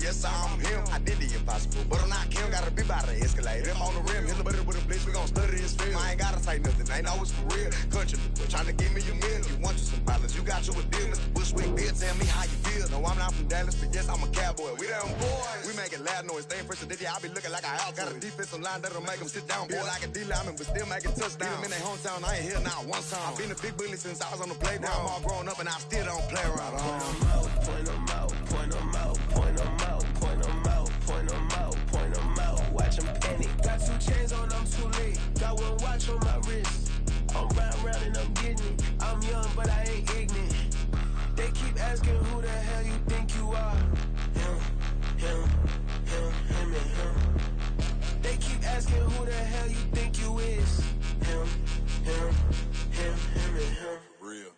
yes, I'm him. I did the impossible, but I'm not Kim. Gotta be by the escalator. Him on the rim, hit the butter with a blitz. We gon' study his film. I ain't gotta say nothing, ain't always for real. Country, trying to give me a meal. You want you some problems, you got you a deal. Mr. Bushwick, bill, tell me how you feel. No, I'm not from Dallas, but yes, I'm a cowboy. We them boys. We making loud noise. Staying first to DJ, I be looking like a house. Got a defensive line that'll make them sit down. Feel like a D-lineman, but still making touchdowns. Beat them in their hometown, I ain't here now one time. I've been a big bully since I was on the playground. I'm all grown up and I still don't play around. Point them out, point them out, point them out, point them out, point them out, point them out. Watch them panic. Got 2 chains on, I'm too late. Got 1 watch on my wrist. I'm round and I'm getting it. I'm young, but I ain't ignorant. They keep asking who the hell you think you are. Him and him. They keep asking who the hell you think you is. Him and him. Real.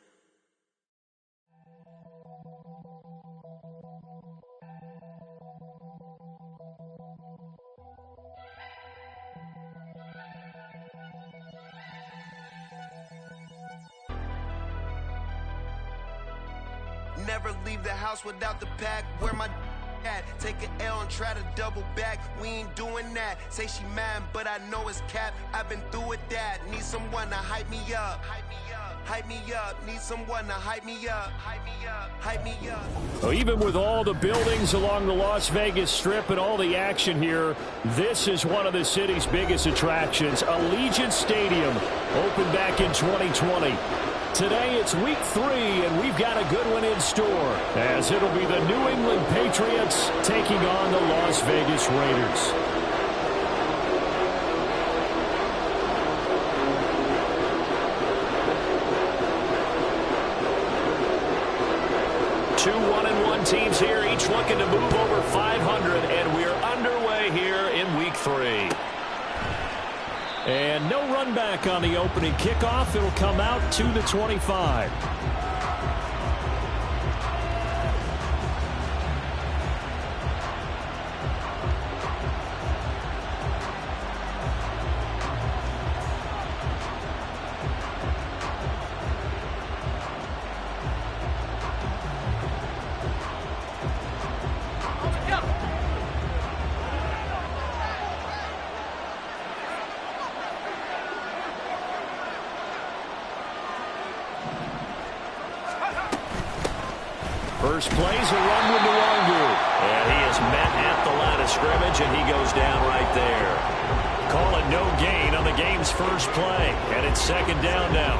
Never leave the house without the pack. Where my at? Take an L and try to double back. We ain't doing that. Say she mad, but I know it's cap. I've been through with that. Need someone to hype me up. Hype me up. Need someone to hype me up. Hype me up. Well, even with all the buildings along the Las Vegas Strip and all the action here, this is one of the city's biggest attractions. Allegiant Stadium opened back in 2020. Today it's week 3, and we've got a good one in store, as it'll be the New England Patriots taking on the Las Vegas Raiders. Two 1-1 teams here, each looking to move over 500, and we're underway here in week 3. And no run back on the opening kickoff. It'll come out to the 25. First play's a run with Nwangu. And he is met at the line of scrimmage, and he goes down right there. Call it no gain on the game's first play. And it's second down now.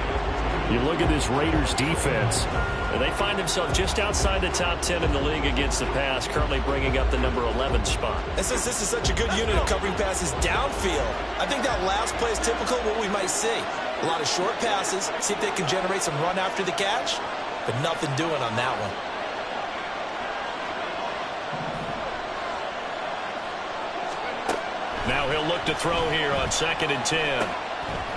You look at this Raiders defense, and they find themselves just outside the top 10 in the league against the pass, currently bringing up the number 11 spot. And since this is such a good unit of covering passes downfield, I think that last play is typical of what we might see. A lot of short passes, see if they can generate some run after the catch, but nothing doing on that one. Now he'll look to throw here on 2nd and 10.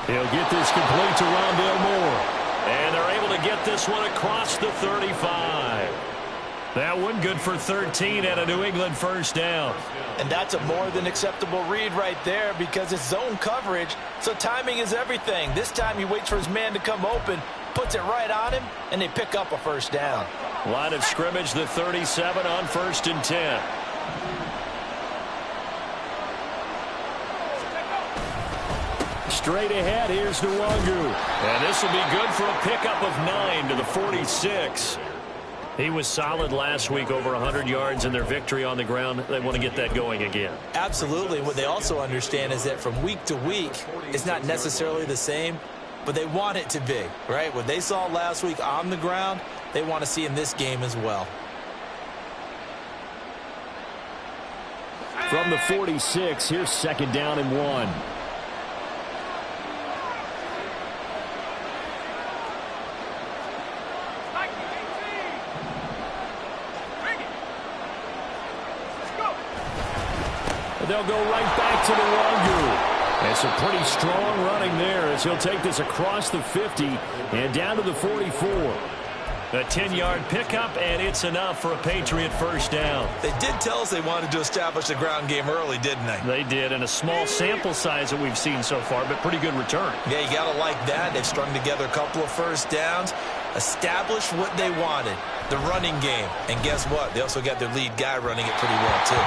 He'll get this complete to Rondale Moore. And they're able to get this one across the 35. That one good for 13 and a New England first down. And that's a more than acceptable read right there because it's zone coverage, so timing is everything. This time he waits for his man to come open, puts it right on him, and they pick up a first down. Line of scrimmage, the 37 on 1st and 10. Straight ahead, here's Nwangu. And this will be good for a pickup of 9 to the 46. He was solid last week, over 100 yards in their victory on the ground. They want to get that going again. Absolutely. What they also understand is that from week to week, it's not necessarily the same, but they want it to be, right? What they saw last week on the ground, they want to see in this game as well. From the 46, here's 2nd down and 1. They'll go right back to Nwangu. And some pretty strong running there as he'll take this across the 50 and down to the 44. A 10-yard pickup, and it's enough for a Patriot first down. They did tell us they wanted to establish the ground game early, didn't they? They did, and a small sample size that we've seen so far, but pretty good return. Yeah, you got to like that. They've strung together a couple of first downs. establish what they wanted, the running game. And guess what? They also got their lead guy running it pretty well, too.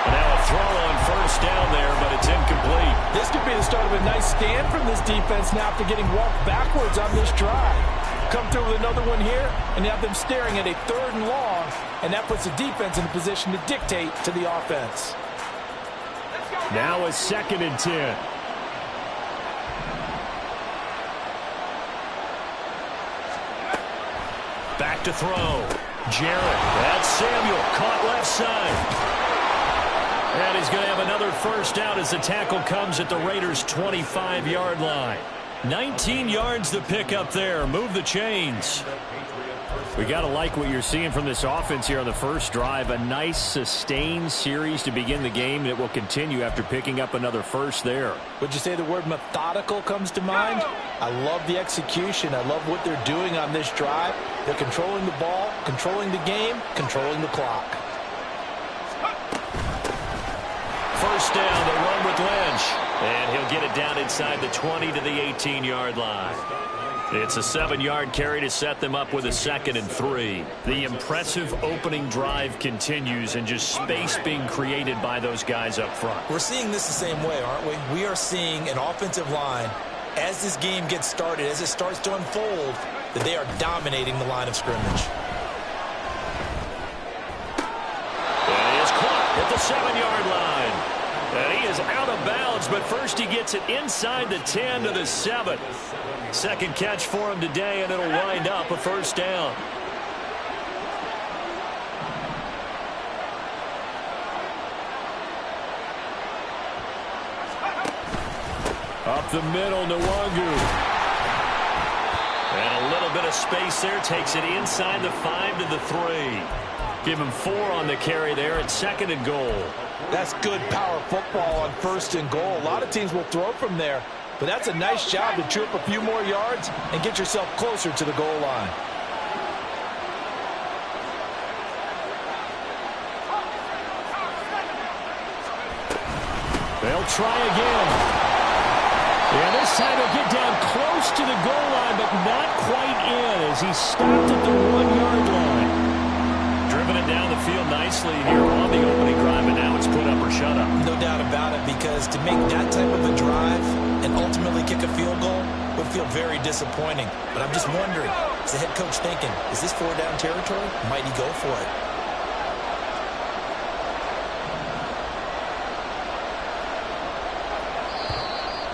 And now a throw on first down there, but it's incomplete. This could be the start of a nice stand from this defense now after getting walked backwards on this drive. Come through with another one here, and have them staring at a 3rd and long, and that puts the defense in a position to dictate to the offense. Now a 2nd and 10. Back to throw. Jarrett. That's Samuel. Caught left side. And he's going to have another first down as the tackle comes at the Raiders' 25-yard line. 19 yards to pick up there. Move the chains. We got to like what you're seeing from this offense here on the first drive. A nice sustained series to begin the game that will continue after picking up another first there. Would you say the word methodical comes to mind? I love the execution. I love what they're doing on this drive. They're controlling the ball, controlling the game, controlling the clock. First down, the run with Lynch. And he'll get it down inside the 20 to the 18-yard line. It's a 7-yard carry to set them up with a 2nd and 3. The impressive opening drive continues and just space being created by those guys up front. We're seeing this the same way, aren't we? We are seeing an offensive line, as this game gets started, as it starts to unfold, that they are dominating the line of scrimmage. And he is caught at the 7-yard line. And he is out of bounds, but first he gets it inside the 10 to the 7. Second catch for him today, and it'll wind up a first down. Up the middle, Nwangu. And a little bit of space there, takes it inside the 5 to the 3. Give him 4 on the carry there at 2nd and goal. That's good power football on 1st and goal. A lot of teams will throw from there, but that's a nice job to chew up a few more yards and get yourself closer to the goal line. They'll try again. And this time he'll get down close to the goal line, but not quite in as he stopped at the 1-yard line. Driven it down the field nicely here on the opening drive, and now it's put up or shut up. No doubt about it, because to make that type of a drive and ultimately kick a field goal would feel very disappointing. But I'm just wondering, is the head coach thinking, is this 4-down territory? Might he go for it?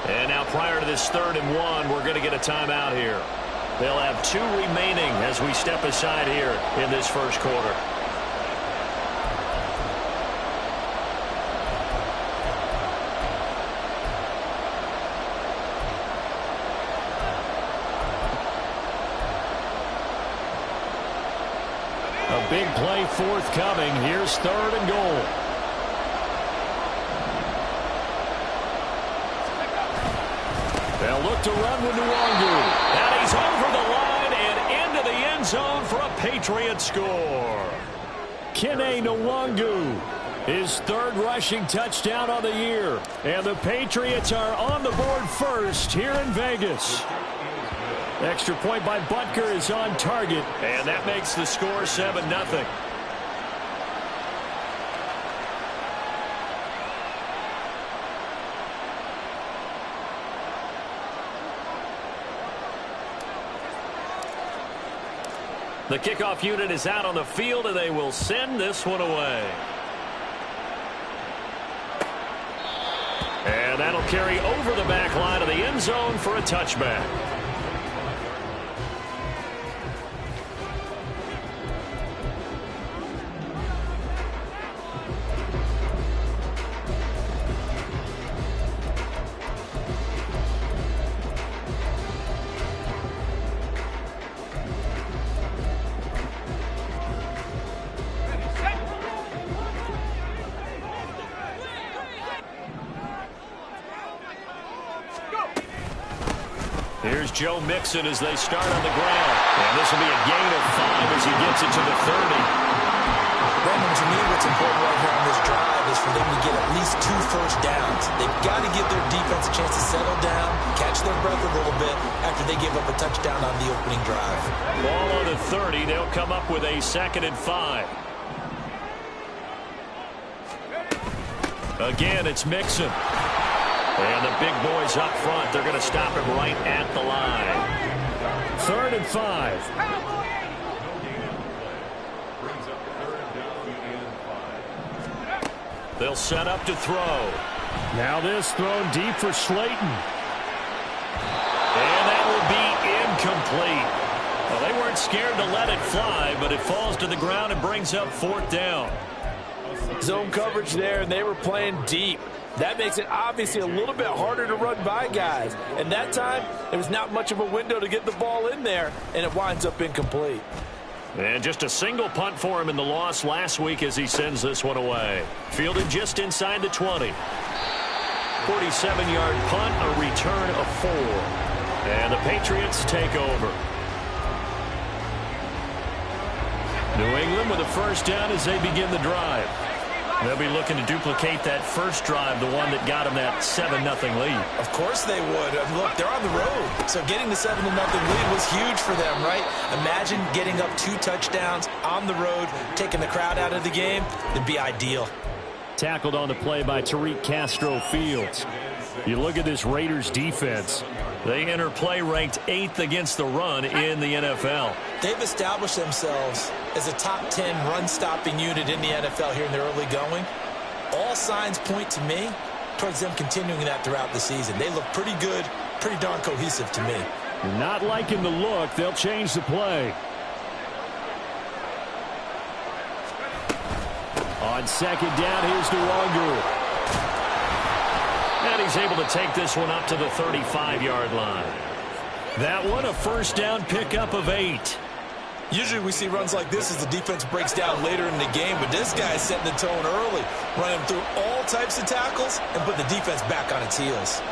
And now prior to this 3rd and 1, we're going to get a timeout here. They'll have 2 remaining as we step aside here in this first quarter. A big play forthcoming. Here's 3rd and goal. They'll look to run with Nwangu. And he's over the line and into the end zone for a Patriot score. Kene Nwangu, his 3rd rushing touchdown on the year. And the Patriots are on the board first here in Vegas. Extra point by Butker is on target. And that makes the score 7-0. The kickoff unit is out on the field, and they will send this one away. And that'll carry over the back line of the end zone for a touchback. Here's Joe Mixon as they start on the ground. And this will be a gain of 5 as he gets it to the 30. Brandon, to me, what's important right here on this drive is for them to get at least 2 first downs. They've got to give their defense a chance to settle down, catch their breath a little bit after they give up a touchdown on the opening drive. Ball on the 30. They'll come up with a 2nd and 5. Again, it's Mixon. And the big boys up front, they're going to stop him right at the line. 3rd and 5. They'll set up to throw. Now this thrown deep for Slayton. And that will be incomplete. Well, they weren't scared to let it fly, but it falls to the ground and brings up 4th down. Zone coverage there, and they were playing deep. That makes it obviously a little bit harder to run by guys. And that time, there was not much of a window to get the ball in there, and it winds up incomplete. And just a single punt for him in the loss last week as he sends this one away. Fielded just inside the 20. 47-yard punt, a return of 4. And the Patriots take over. New England with a 1st down as they begin the drive. They'll be looking to duplicate that first drive, the one that got them that 7-0 lead. Of course they would. Look, they're on the road. So getting the 7-0 lead was huge for them, right? Imagine getting up 2 touchdowns on the road, taking the crowd out of the game. It'd be ideal. Tackled on the play by Tariq Castro-Fields. You look at this Raiders defense. They enter play ranked 8th against the run in the NFL. They've established themselves as a top 10 run-stopping unit in the NFL here in the early going. All signs point to me towards them continuing that throughout the season. They look pretty good, pretty darn cohesive to me. You're not liking the look. They'll change the play. On 2nd down, here's Nwangu. And he's able to take this one up to the 35-yard line. That one, a 1st down pickup of 8. Usually we see runs like this as the defense breaks down later in the game, but this guy is setting the tone early, running through all types of tackles and put the defense back on its heels.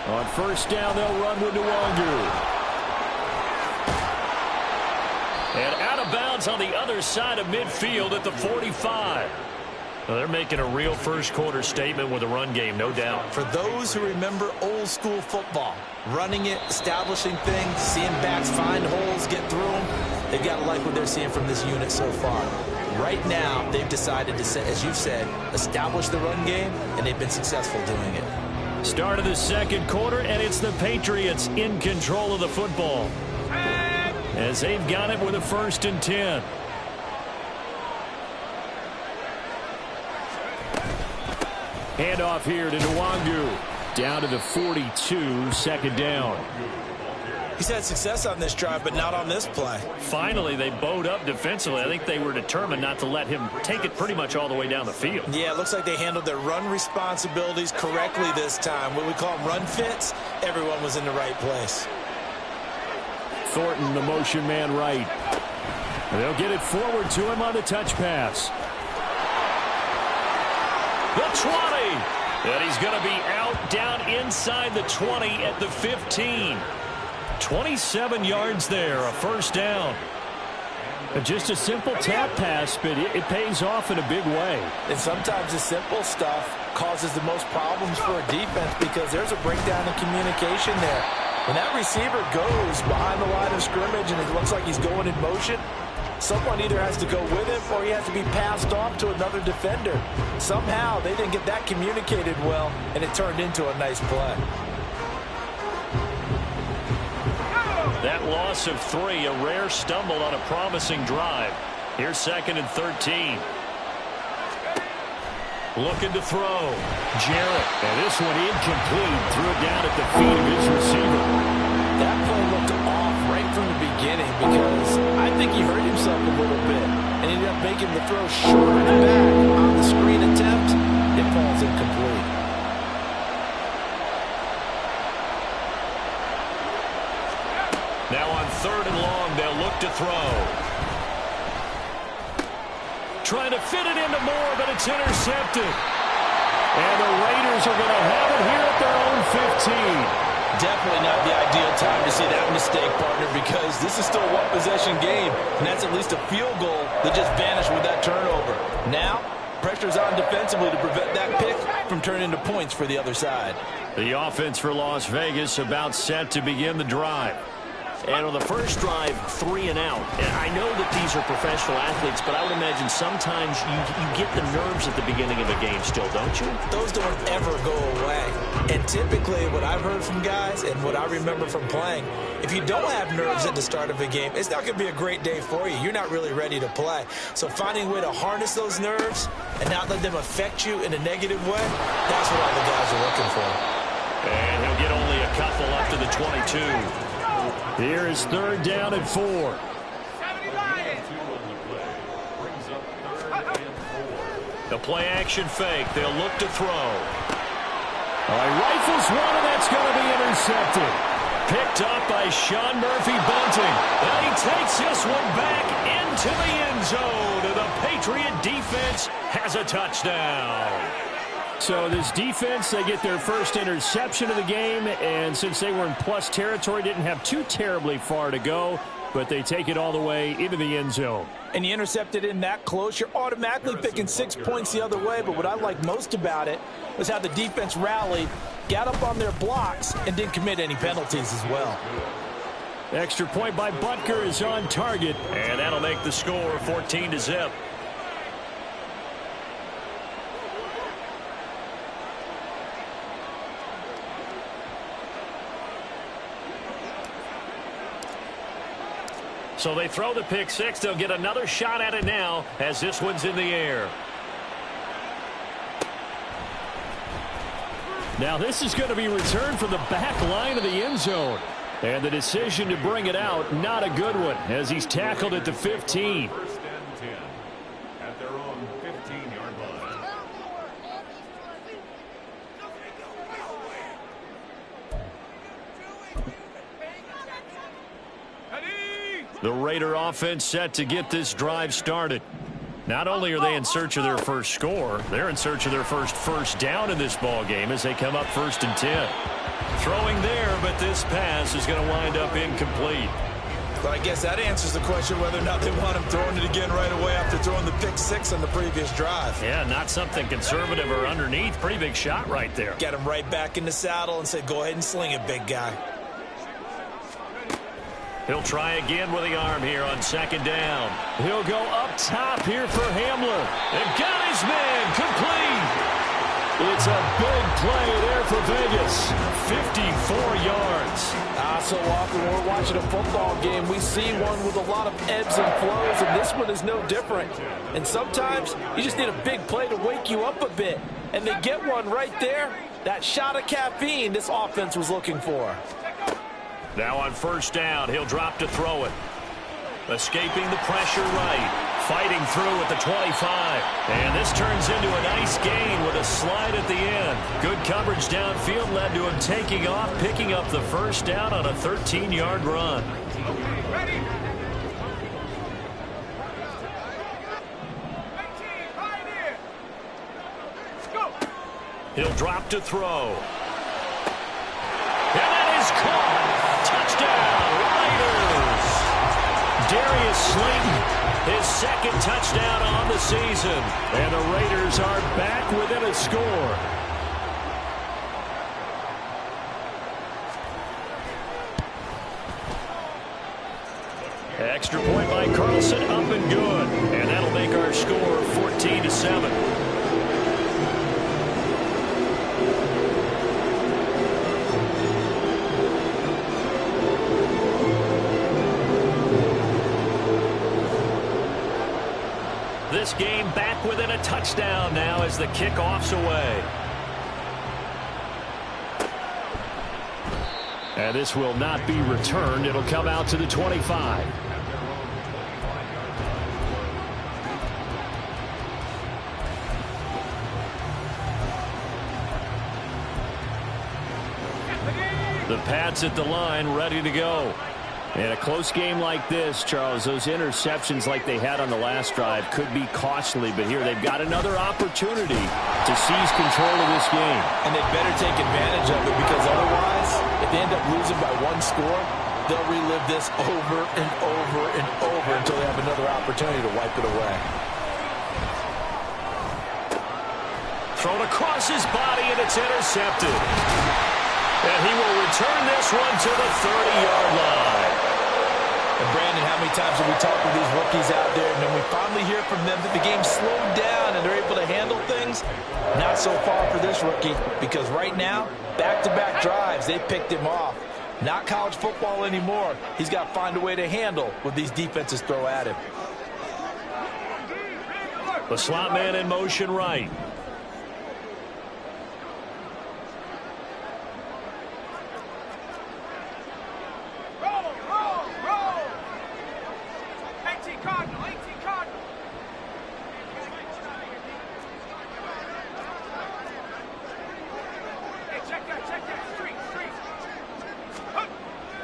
On 1st down, they'll run with Nwangu. And out of bounds on the other side of midfield at the 45. Well, they're making a real first-quarter statement with a run game, no doubt. For those who remember old-school football, running it, establishing things, seeing backs find holes, get through them, they've got to like what they're seeing from this unit so far. Right now, they've decided to, as you've said, establish the run game, and they've been successful doing it. Start of the 2nd quarter, and it's the Patriots in control of the football, as they've got it with a 1st and 10. Handoff here to Nwangu. Down to the 42, 2nd down. He's had success on this drive, but not on this play. Finally, they bowed up defensively. I think they were determined not to let him take it pretty much all the way down the field. Yeah, it looks like they handled their run responsibilities correctly this time. What we call them run fits, everyone was in the right place. Thornton, the motion man right. They'll get it forward to him on the touch pass. The 20. And he's going to be out down inside the 20 at the 15. 27 yards there, a 1st down. Just a simple tap pass, but it pays off in a big way. And sometimes the simple stuff causes the most problems for a defense because there's a breakdown in communication there. When that receiver goes behind the line of scrimmage and it looks like he's going in motion, someone either has to go with him or he has to be passed off to another defender. Somehow they didn't get that communicated well, and it turned into a nice play. That loss of 3, a rare stumble on a promising drive. Here's 2nd and 13. Looking to throw. Jarrett. And this one incomplete. Threw it down at the feet of his receiver. That play looked off right from the beginning because I think he hurt himself a little bit and ended up making the throw short of the back on the screen attempt. It falls incomplete. Now on 3rd and long, they'll look to throw. Trying to fit it into Moore, but it's intercepted. And the Raiders are going to have it here at their own 15. Definitely not the ideal time to see that mistake, partner, because this is still a one-possession game, and that's at least a field goal that just vanished with that turnover. Now, Pressure's on defensively to prevent that pick from turning into points for the other side. The offense for Las Vegas about set to begin the drive. And on the first drive, 3 and out. And I know that these are professional athletes, but I would imagine sometimes you get the nerves at the beginning of a game still, don't you? Those don't ever go away. And typically what I've heard from guys and what I remember from playing, if you don't have nerves at the start of a game, it's not going to be a great day for you. You're not really ready to play. So finding a way to harness those nerves and not let them affect you in a negative way, that's what all the guys are looking for. And he'll get only a couple up to the 22. Here is 3rd down and 4. The play action fake. They'll look to throw. All right, rifles one, and that's going to be intercepted. Picked up by Sean Murphy-Bunting. And he takes this one back into the end zone. And the Patriot defense has a touchdown. So this defense, they get their first interception of the game, and since they were in plus territory, didn't have too terribly far to go, but they take it all the way into the end zone. And you intercepted in that close, you're automatically picking 6 points the other way, but what I like most about it was how the defense rallied, got up on their blocks, and didn't commit any penalties as well. Extra point by Butker is on target, and that'll make the score 14-0. So they throw the pick six. They'll get another shot at it now as this one's in the air. Now this is going to be returned from the back line of the end zone. And the decision to bring it out, not a good one, as he's tackled at the 15. First and 10 at their own 15-yard line. The Raider offense set to get this drive started. Not only are they in search of their first score, they're in search of their first down in this ball game as they come up 1st and 10. Throwing there, but this pass is going to wind up incomplete. But I guess that answers the question whether or not they want him throwing it again right away after throwing the pick six on the previous drive. Yeah, not something conservative or underneath. Pretty big shot right there. Get him right back in the saddle and say, go ahead and sling it, big guy. He'll try again with the arm here on 2nd down. He'll go up top here for Hamler. And got his man complete. It's a big play there for Vegas. 54 yards. So often when we're watching a football game, we see one with a lot of ebbs and flows, and this one is no different. And sometimes you just need a big play to wake you up a bit. And they get one right there. That shot of caffeine this offense was looking for. Now on 1st down, he'll drop to throw it. Escaping the pressure right. Fighting through at the 25. And this turns into a nice gain with a slide at the end. Good coverage downfield led to him taking off, picking up the 1st down on a 13-yard run. He'll drop to throw. And that is caught. Touchdown, Raiders. Darius Slayton, his 2nd touchdown on the season. And the Raiders are back within a score. Extra point by Carlson, up and good. And that'll make our score 14-7. This game back within a touchdown now as the kickoff's away. And this will not be returned. It'll come out to the 25. The Pats at the line, ready to go. In a close game like this, Charles, those interceptions like they had on the last drive could be costly, but here they've got another opportunity to seize control of this game. And they better take advantage of it, because otherwise, if they end up losing by 1 score, they'll relive this over and over and over until they have another opportunity to wipe it away. Thrown across his body, and it's intercepted. And he will return this one to the 30-yard line. And Brandon, how many times have we talked with these rookies out there, and then we finally hear from them that the game slowed down and they're able to handle things? Not so far for this rookie, because right now, back-to-back drives, they picked him off. Not college football anymore. He's got to find a way to handle what these defenses throw at him. The slot man in motion right.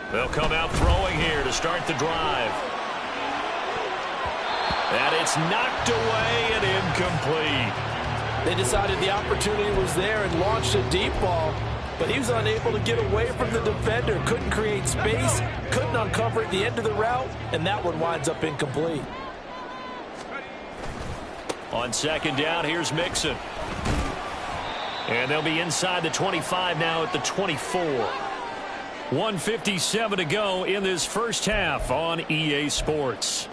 They'll come out throwing here to start the drive. And it's knocked away and incomplete. They decided the opportunity was there and launched a deep ball, but he was unable to get away from the defender. Couldn't create space, couldn't uncover at the end of the route, and that one winds up incomplete. On second down, here's Mixon. And they'll be inside the 25 now at the 24. 1:57 to go in this first half on EA Sports.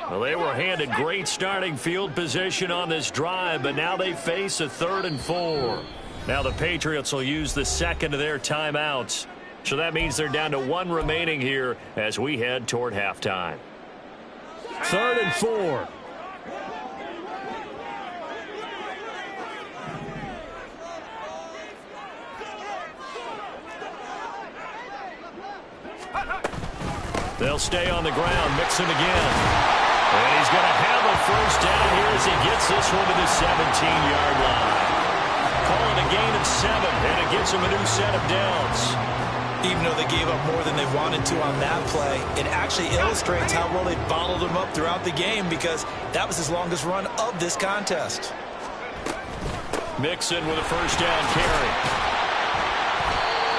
Well, they were handed great starting field position on this drive, but now they face a 3rd and 4. Now the Patriots will use the second of their timeouts. So that means they're down to 1 remaining here as we head toward halftime. 3rd and 4. They'll stay on the ground. Mixon again. And he's going to have a first down here as he gets this one to the 17-yard line. Calling a gain of 7, and it gets him a new set of downs. Even though they gave up more than they wanted to on that play, it actually illustrates how well they bottled him up throughout the game, because that was his longest run of this contest. Mixon with a first down carry.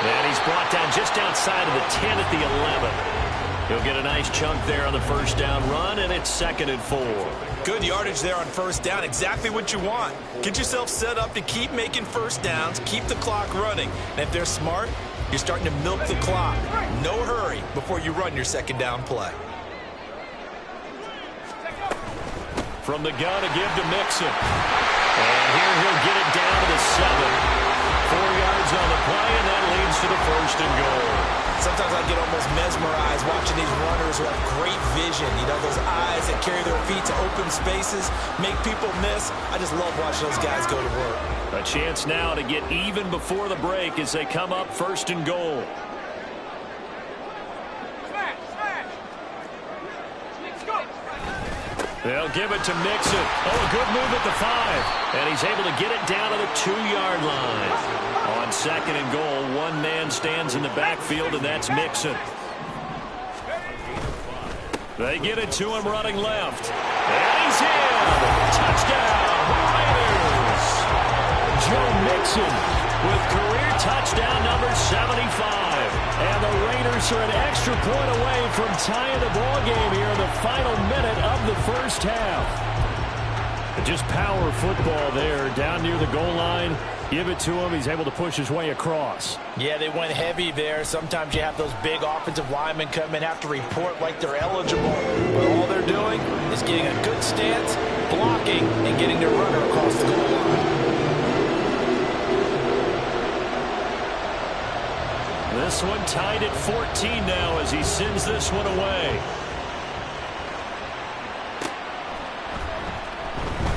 And he's brought down just outside of the 10 at the 11. He'll get a nice chunk there on the first down run, and it's 2nd and 4. Good yardage there on first down. Exactly what you want. Get yourself set up to keep making first downs, keep the clock running. And if they're smart, you're starting to milk the clock. No hurry before you run your second down play. From the gun to give to Mixon. And here he'll get it down to the 7. 4 yards on the play, and that leads to the 1st and goal. Sometimes I get almost mesmerized watching these runners who have great vision. You know, those eyes that carry their feet to open spaces, make people miss. I just love watching those guys go to work. A chance now to get even before the break as they come up 1st and goal. They'll give it to Mixon. Oh, a good move at the 5. And he's able to get it down to the 2-yard line. On 2nd and goal, one man stands in the backfield, and that's Mixon. They get it to him running left. And he's in. Touchdown, Raiders. Joe Mixon with career touchdown number 75. And the Raiders are an extra point away from tying the ball game here in the final minute of the first half. Just power football there down near the goal line. Give it to him. He's able to push his way across. Yeah, they went heavy there. Sometimes you have those big offensive linemen come in, have to report like they're eligible. But all they're doing is getting a good stance, blocking, and getting their runner across the goal line. This one tied at 14 now as he sends this one away.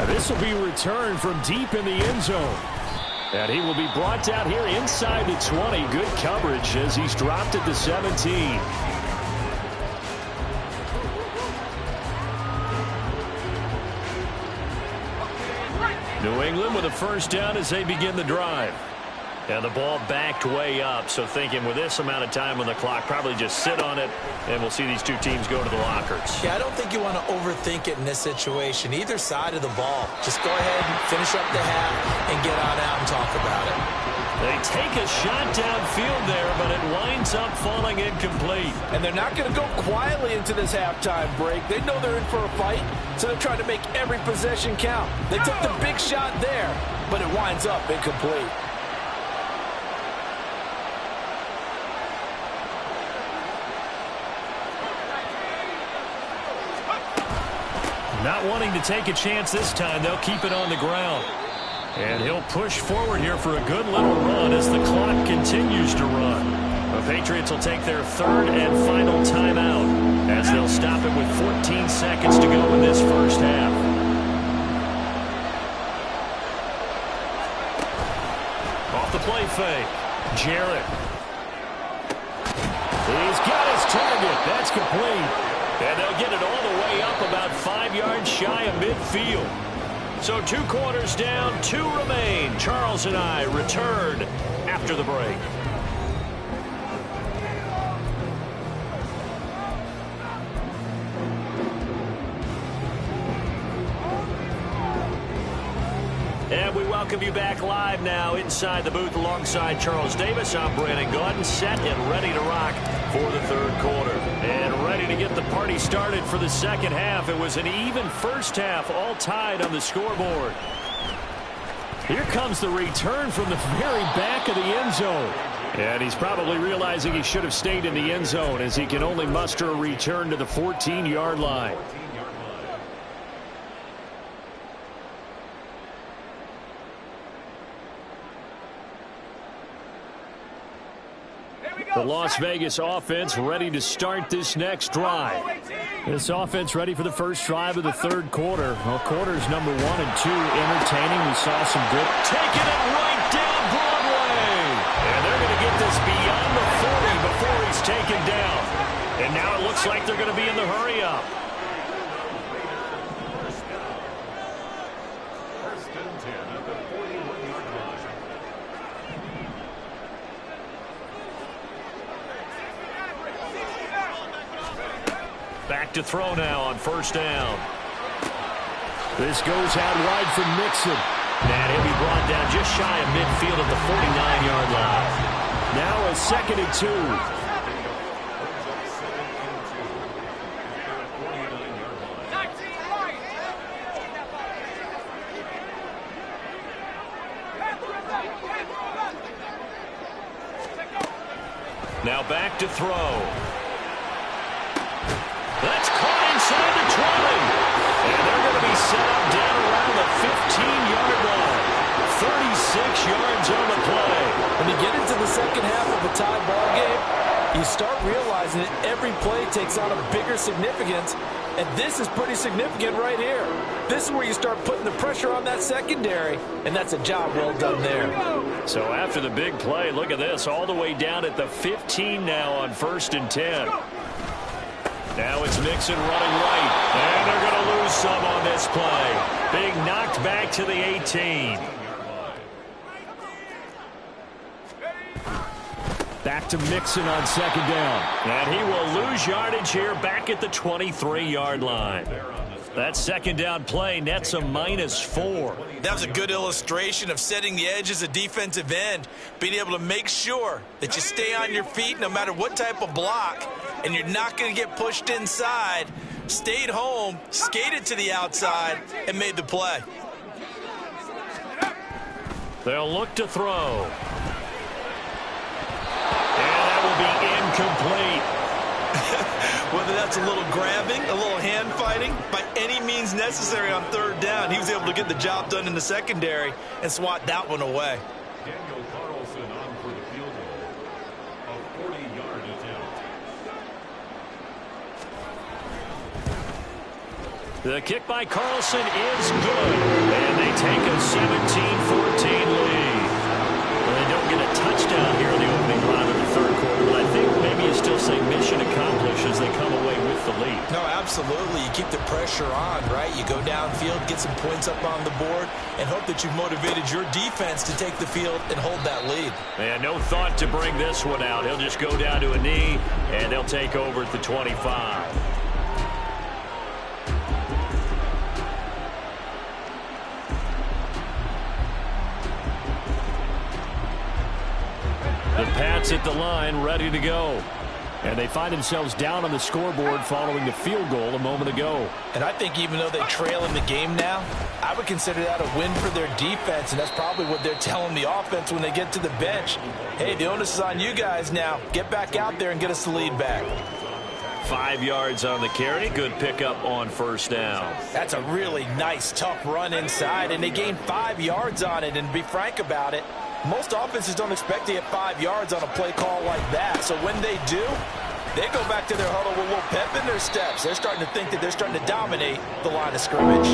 This will be returned from deep in the end zone. And he will be brought down here inside the 20. Good coverage as he's dropped at the 17. New England with a first down as they begin the drive. And the ball backed way up, so thinking with this amount of time on the clock, probably just sit on it, and we'll see these two teams go to the lockers. Yeah, I don't think you want to overthink it in this situation. Either side of the ball. Just go ahead and finish up the half and get on out and talk about it. They take a shot downfield there, but it winds up falling incomplete. And they're not going to go quietly into this halftime break. They know they're in for a fight, so they're trying to make every possession count. They took the big shot there, but it winds up incomplete. Not wanting to take a chance this time, they'll keep it on the ground. And he'll push forward here for a good little run as the clock continues to run. The Patriots will take their third and final timeout as they'll stop it with 14 seconds to go in this first half. Off the play fake. Jarrett. He's got his target. That's complete. And they'll get it all the way up about 5 yards shy of midfield. So 2 quarters down, 2 remain. Charles and I return after the break. And we welcome you back live now inside the booth alongside Charles Davis. I'm Brandon Gaudin, set and ready to rock for the third quarter. And ready to get the party started for the second half. It was an even first half, all tied on the scoreboard. Here comes the return from the very back of the end zone. And he's probably realizing he should have stayed in the end zone as he can only muster a return to the 14-yard line. The Las Vegas offense ready to start this next drive. This offense ready for the first drive of the third quarter. Well, quarters number 1 and 2 entertaining. We saw some good. Taking it right down Broadway. And they're going to get this beyond the 40 before he's taken down. And now it looks like they're going to be in the hurry up. First and 10 at the 41-yard line. Back to throw now on first down. This goes out wide for Mixon. And he'll be brought down just shy of midfield at the 49-yard line. Now a 2nd and 2. Now back to throw. That's caught inside the 20. And they're going to be set up down around the 15-yard line. 36 yards on the play. When you get into the second half of a tie ball game, you start realizing that every play takes on a bigger significance, and this is pretty significant right here. This is where you start putting the pressure on that secondary, and that's a job well done there. So after the big play, look at this, all the way down at the 15 now on 1st and 10. Now it's Mixon running right, and they're going to lose some on this play. Being knocked back to the 18. Back to Mixon on 2nd down. And he will lose yardage here back at the 23-yard line. That 2nd down play nets a -4. That was a good illustration of setting the edge as a defensive end, being able to make sure that you stay on your feet no matter what type of block, and you're not going to get pushed inside. Stayed home, skated to the outside, and made the play. They'll look to throw. And that will be incomplete. Whether that's a little grabbing, a little hand fighting, by any means necessary on 3rd down, he was able to get the job done in the secondary and swat that one away. Daniel Carlson on for the field goal. A 40-yard attempt. The kick by Carlson is good. And they take a 17-14 lead. Well, they don't get a touchdown here in the opening drive of the third quarter, but I think maybe you still say mission accomplished as they come away with the lead. No, absolutely. You keep the pressure on, right? You go downfield, get some points up on the board, and hope that you've motivated your defense to take the field and hold that lead. And no thought to bring this one out. He'll just go down to a knee, and they'll take over at the 25. The Pats at the line, ready to go. And they find themselves down on the scoreboard following the field goal a moment ago. And I think even though they trail in the game now, I would consider that a win for their defense, and that's probably what they're telling the offense when they get to the bench. Hey, the onus is on you guys now. Get back out there and get us the lead back. 5 yards on the carry. Good pickup on first down. That's a really nice, tough run inside, and they gained 5 yards on it. And to be frank about it, most offenses don't expect to get 5 yards on a play call like that. So when they do, they go back to their huddle with a little pep in their steps. They're starting to think that they're starting to dominate the line of scrimmage.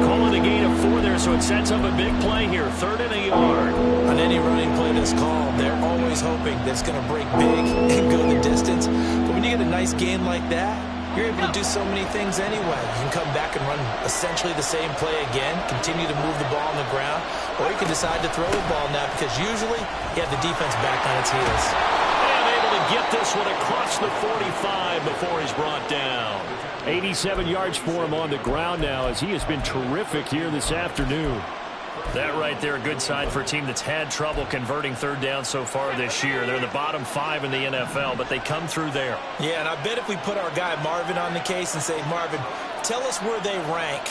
Calling a gain of 4 there, so it sets up a big play here. 3rd and a yard. On any running play that's called, they're always hoping that it's going to break big and go the distance. But when you get a nice gain like that, you're able to do so many things anyway. You can come back and run essentially the same play again, continue to move the ball on the ground, or you can decide to throw the ball now because usually you have the defense back on its heels. And able to get this one across the 45 before he's brought down. 87 yards for him on the ground now as he has been terrific here this afternoon. That right there, a good sign for a team that's had trouble converting 3rd down so far this year. They're in the bottom 5 in the NFL, but they come through there. Yeah, and I bet if we put our guy Marvin on the case and say, Marvin, tell us where they rank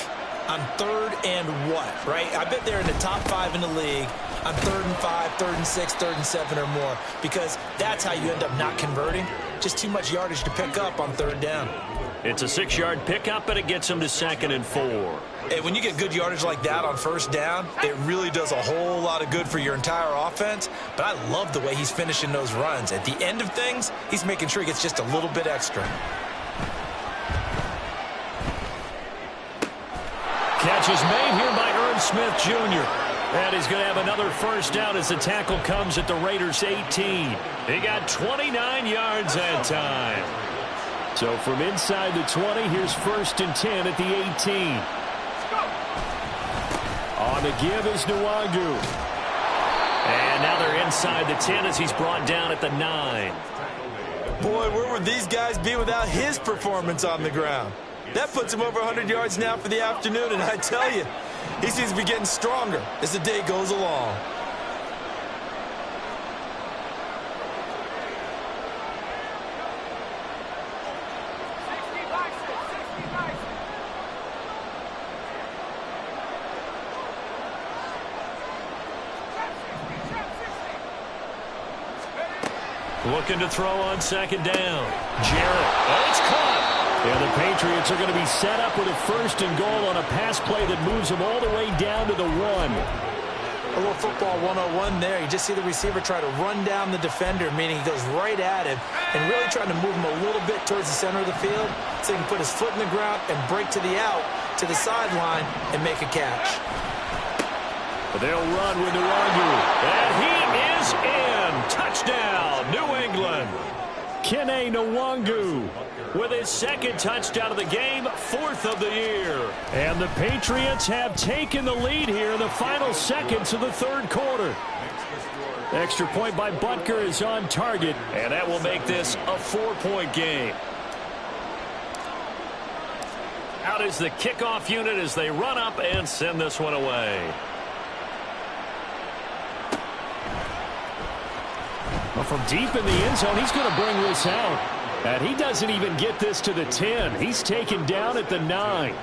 on 3rd and what, right? I bet they're in the top 5 in the league on 3rd and 5, 3rd and 6, 3rd and 7 or more, because that's how you end up not converting. Just too much yardage to pick up on 3rd down. It's a 6-yard pickup, but it gets them to 2nd and 4. Hey, when you get good yardage like that on 1st down, it really does a whole lot of good for your entire offense. But I love the way he's finishing those runs. At the end of things, he's making sure he gets just a little bit extra. Catch is made here by Irv Smith Jr. And he's going to have another 1st down as the tackle comes at the Raiders' 18. He got 29 yards that time. So from inside the 20, here's 1st and 10 at the 18. On the give is Nwangu. And now they're inside the 10 as he's brought down at the 9. Boy, where would these guys be without his performance on the ground? That puts him over 100 yards now for the afternoon, and I tell you, he seems to be getting stronger as the day goes along. Looking to throw on 2nd down. Jarrett. Oh, it's caught. And the Patriots are going to be set up with a 1st and goal on a pass play that moves them all the way down to the 1. A little football 101 there. You just see the receiver try to run down the defender, meaning he goes right at him and really trying to move him a little bit towards the center of the field so he can put his foot in the ground and break to the out, to the sideline, and make a catch. But they'll run with Nwangu. And he is in. Touchdown, New England. Kene Nwangu with his 2nd touchdown of the game, 4th of the year. And the Patriots have taken the lead here in the final seconds of the 3rd quarter. Extra point by Butker is on target, and that will make this a 4-point game. Out is the kickoff unit as they run up and send this one away. Well, from deep in the end zone, he's going to bring this out. And he doesn't even get this to the 10. He's taken down at the 9.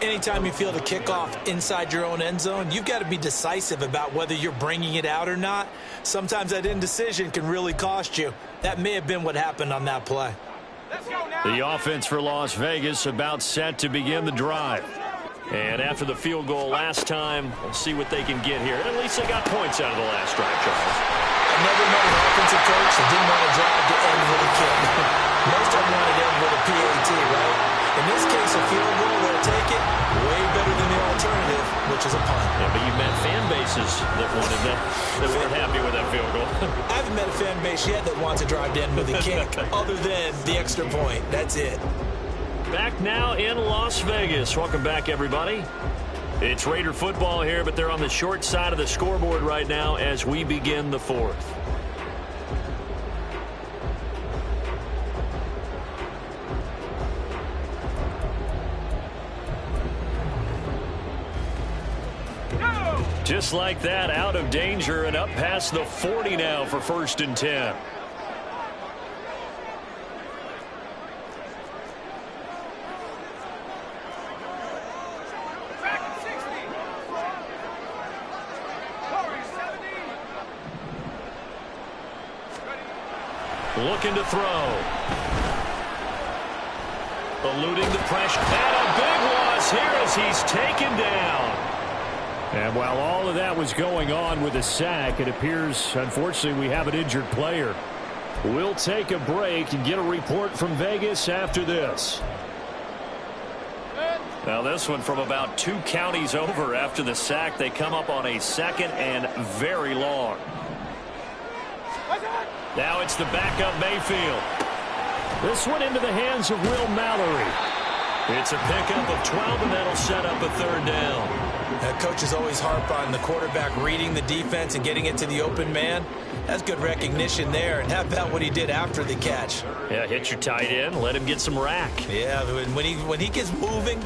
Anytime you feel the kickoff inside your own end zone, you've got to be decisive about whether you're bringing it out or not. Sometimes that indecision can really cost you. That may have been what happened on that play. The offense for Las Vegas about set to begin the drive. And after the field goal last time, we'll see what they can get here. At least they got points out of the last drive, Charles. I never met an offensive coach that didn't want to drive to end with a kick. Most of them wanted to end with a PAT, right? In this case, a field goal, they'll take it way better than the alternative, which is a punt. Yeah, but you've met fan bases that wanted that weren't happy with that field goal. I haven't met a fan base yet that wants to drive to end with a kick, other than the extra point. That's it. Back now in Las Vegas. Welcome back, everybody. It's Raider football here, but they're on the short side of the scoreboard right now as we begin the 4th. Just like that, out of danger and up past the 40 now for 1st and 10. Looking to throw. Eluding the pressure. And a big loss here as he's taken down. And while all of that was going on with the sack, it appears, unfortunately, we have an injured player. We'll take a break and get a report from Vegas after this. Now this one from about 2 counties over after the sack. They come up on a 2nd and very long. Now it's the backup Mayfield. This one into the hands of Will Mallory. It's a pickup of 12, and that'll set up a 3rd down. Coaches always harp on the quarterback reading the defense and getting it to the open man. That's good recognition there. And how about what he did after the catch? Yeah, hit your tight end, let him get some rack. Yeah, when he gets moving,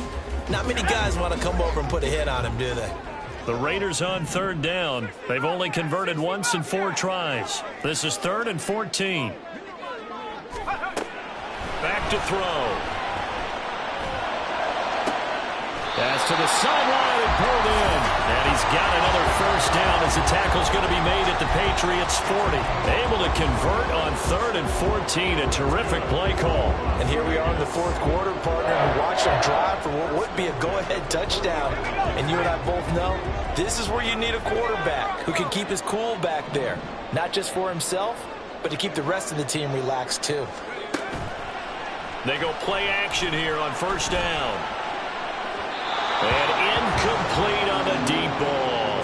not many guys want to come over and put a hit on him, do they? The Raiders on 3rd down. They've only converted once in 4 tries. This is 3rd and 14. Back to throw. Pass to the sideline and pulled in. And he's got another 1st down as the tackle's going to be made at the Patriots 40. Able to convert on 3rd and 14. A terrific play call. And here we are in the 4th quarter, partner, and watch him drive for what would be a go-ahead touchdown. And you and I both know this is where you need a quarterback who can keep his cool back there. Not just for himself, but to keep the rest of the team relaxed too. They go play action here on 1st down. And incomplete on the deep ball.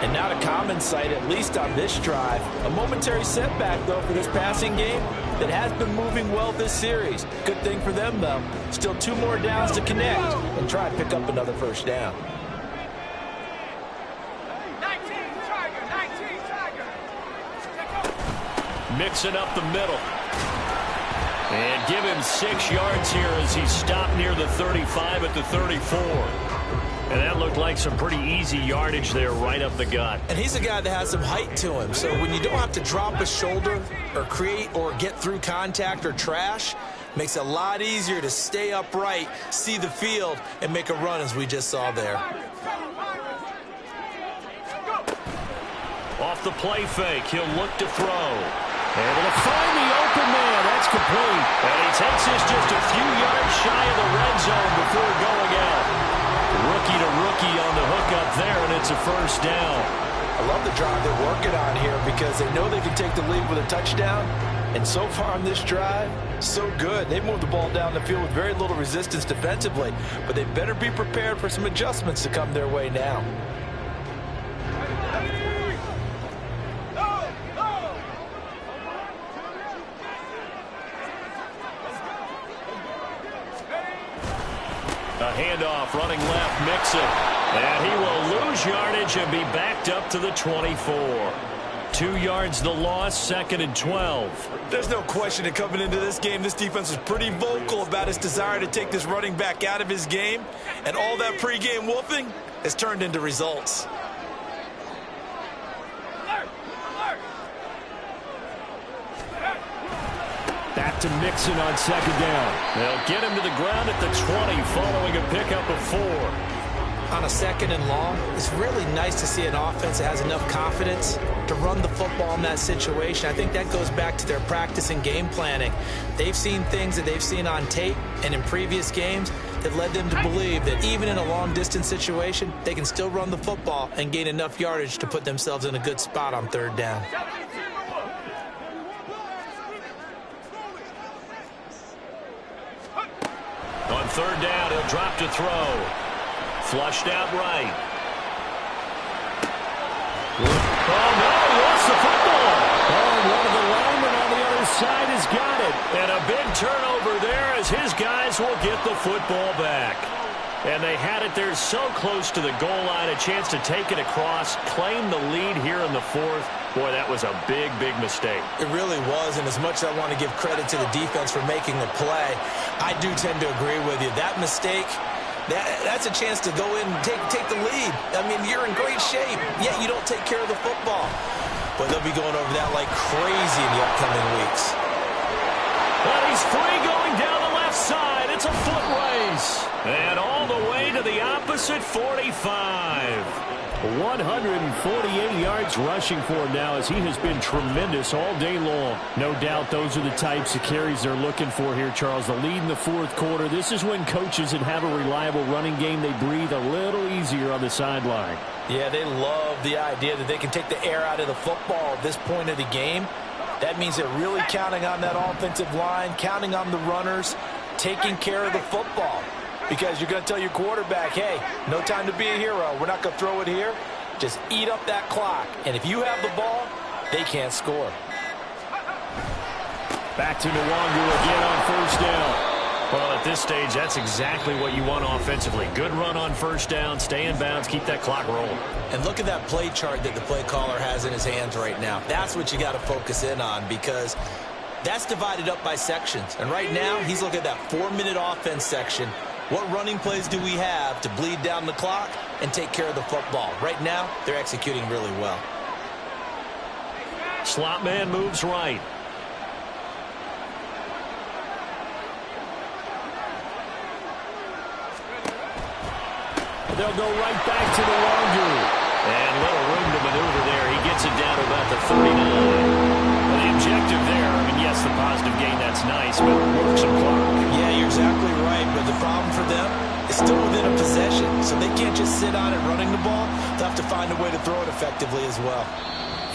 And not a common sight, at least on this drive. A momentary setback, though, for this passing game that has been moving well this series. Good thing for them, though. Still 2 more downs to connect and try and pick up another 1st down. Mixing up the middle. And give him 6 yards here as he stopped near the 35 at the 34. And that looked like some pretty easy yardage there right up the gut. And he's a guy that has some height to him. So when you don't have to drop a shoulder or create or get through contact or trash, makes it a lot easier to stay upright, see the field, and make a run as we just saw there. Off the play fake, he'll look to throw. Able to find the open man. That's complete. And he takes this just a few yards shy of the red zone before going out. Rookie to rookie on the hook up there, and it's a 1st down. I love the drive they're working on here because they know they can take the lead with a touchdown. And so far on this drive, so good. They moved the ball down the field with very little resistance defensively. But they better be prepared for some adjustments to come their way now. A handoff, running left, Mixon. And he will lose yardage and be backed up to the 24. 2 yards the loss, 2nd and 12. There's no question that coming into this game, this defense was pretty vocal about its desire to take this running back out of his game. And all that pregame wolfing has turned into results. Back to Mixon on 2nd down. They'll get him to the ground at the 20 following a pickup of 4. On a 2nd and long, it's really nice to see an offense that has enough confidence to run the football in that situation. I think that goes back to their practice and game planning. They've seen things that they've seen on tape and in previous games that led them to believe that even in a long-distance situation, they can still run the football and gain enough yardage to put themselves in a good spot on 3rd down. On 3rd down, he'll drop to throw. Flushed out right. Oh, no, he lost the football. Oh, one of the linemen on the other side has got it. And a big turnover there as his guys will get the football back. And they had it there so close to the goal line, a chance to take it across, claim the lead here in the 4th. Boy, that was a big, big mistake. It really was, and as much as I want to give credit to the defense for making the play, I do tend to agree with you. That mistake That's a chance to go in and take the lead. I mean, you're in great shape, yet you don't take care of the football. But they'll be going over that like crazy in the upcoming weeks. Well, he's free going down the left side. It's a foot race. And all the way to the opposite 45. 148 yards rushing for him now as he has been tremendous all day long. No doubt those are the types of carries they're looking for here, Charles. The lead in the fourth quarter. This is when coaches that have a reliable running game, they breathe a little easier on the sideline. Yeah, they love the idea that they can take the air out of the football at this point of the game. That means they're really counting on that offensive line, counting on the runners, taking care of the football. Because you're going to tell your quarterback, hey, no time to be a hero. We're not going to throw it here. Just eat up that clock. And if you have the ball, they can't score. Back to Nwangu again on first down. Well, at this stage, that's exactly what you want offensively. Good run on first down, stay in bounds, keep that clock rolling. And look at that play chart that the play caller has in his hands right now. That's what you got to focus in on because that's divided up by sections. And right now, he's looking at that 4-minute offense section. What running plays do we have to bleed down the clock and take care of the football? Right now, they're executing really well. Slot man moves right. They'll go right back to Nwangu. And little room to maneuver there. He gets it down to about the 39. Well, the objective there, I mean, yes, the positive gain, that's nice, but work some clock. Yeah, you're exactly right, but the problem for them is still within a possession, so they can't just sit on it running the ball. They'll have to find a way to throw it effectively as well.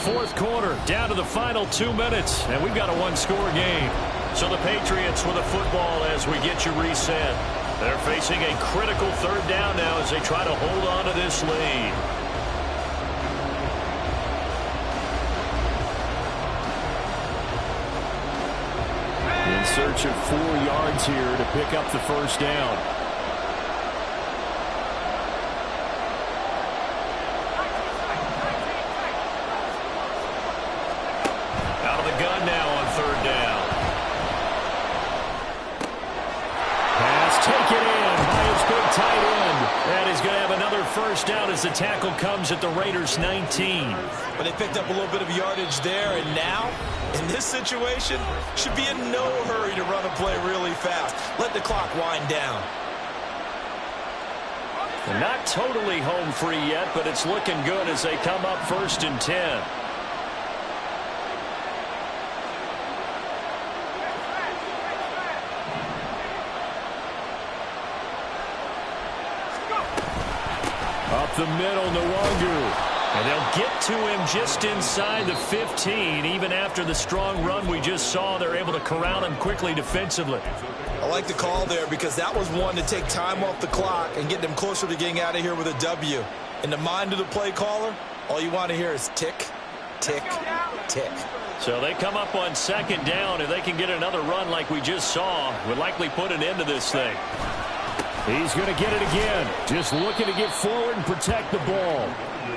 Fourth quarter, down to the final 2 minutes, and we've got a one-score game. So the Patriots with a football as we get you reset. They're facing a critical third down now as they try to hold on to this lead. In search of 4 yards here to pick up the first down. Out of the gun now on third down. Pass taken in by his big tight end. And he's going to have another first down as the tackle comes at the Raiders' 19. But they picked up a little bit of yardage there, and now, in this situation, should be in no hurry to run a play really fast. Let the clock wind down. They're not totally home free yet, but it's looking good as they come up 1st and 10. Up the middle, Nwangu. And they'll get to him just inside the 15. Even after the strong run we just saw, they're able to corral him quickly defensively. I like the call there because that was one to take time off the clock and get them closer to getting out of here with a W. In the mind of the play caller, all you want to hear is tick, tick, tick. So they come up on second down. If they can get another run like we just saw, would likely put an end to this thing. He's going to get it again. Just looking to get forward and protect the ball.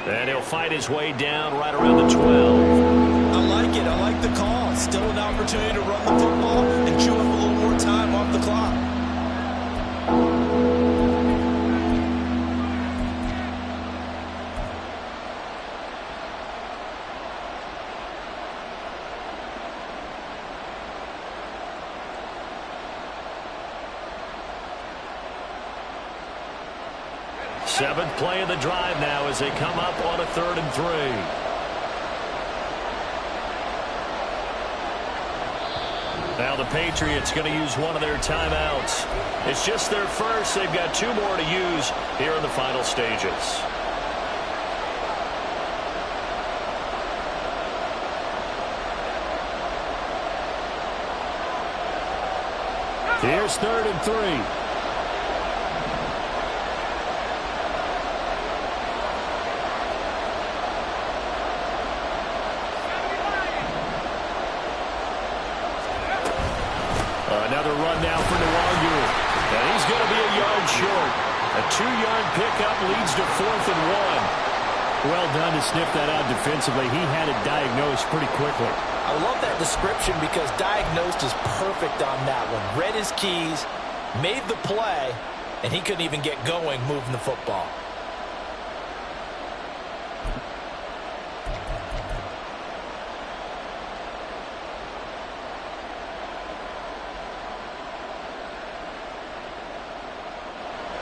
And he'll fight his way down right around the 12. I like it. I like the call. Still an opportunity to run the football and chew up a little more time off the clock. Seventh play of the drive now as they come up on a 3rd and 3. Now the Patriots going to use one of their timeouts. It's just their first. They've got 2 more to use here in the final stages. Here's 3rd and 3. Another run now for Nwangu. And he's going to be a yard short. A 2-yard pickup leads to 4th and 1. Well done to sniff that out defensively. He had it diagnosed pretty quickly. I love that description because diagnosed is perfect on that one. Read his keys, made the play, and he couldn't even get going moving the football.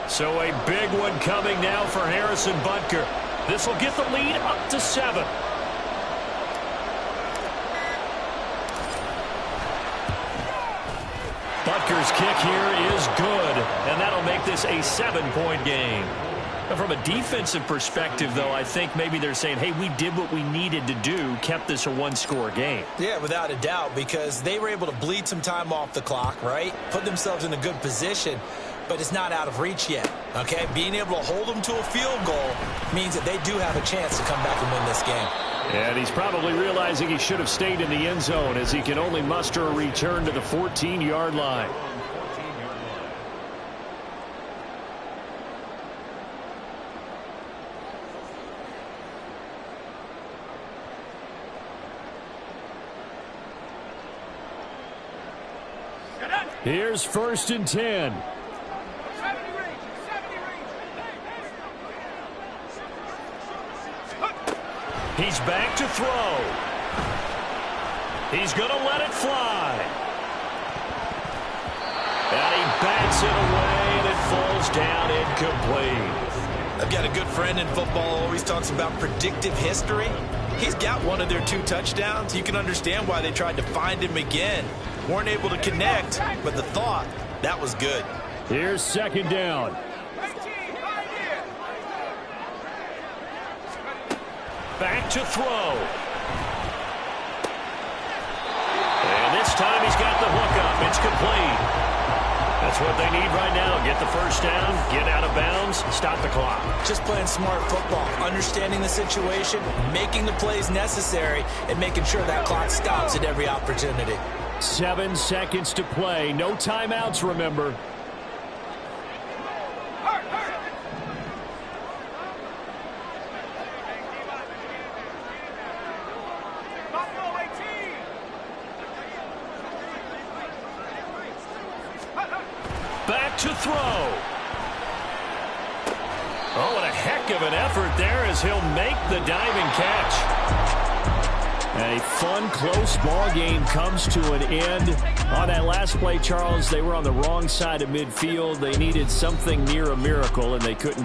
So a big one coming now for Harrison Butker. This will get the lead up to 7. Butker's kick here is good, and that'll make this a 7-point game. Now, from a defensive perspective, though, I think maybe they're saying, hey, we did what we needed to do, kept this a one-score game. Yeah, without a doubt, because they were able to bleed some time off the clock, right? Put themselves in a good position, but it's not out of reach yet, okay? Being able to hold them to a field goal means that they do have a chance to come back and win this game. And he's probably realizing he should have stayed in the end zone as he can only muster a return to the 14-yard line. Here's 1st and 10. He's back to throw. He's going to let it fly. And he bats it away, and it falls down incomplete. I've got a good friend in football who always talks about predictive history. He's got one of their 2 touchdowns. You can understand why they tried to find him again. Weren't able to connect, but the thought, that was good. Here's 2nd down. Back to throw. And this time he's got the hook up. It's complete. That's what they need right now. Get the first down, get out of bounds, stop the clock. Just playing smart football, understanding the situation, making the plays necessary, and making sure that clock stops at every opportunity. 7 seconds to play. No timeouts, remember. Back to throw. Oh, what a heck of an effort there as he'll make the diving catch. A fun, close ball game comes to an end. On that last play, Charles, they were on the wrong side of midfield. They needed something near a miracle, and they couldn't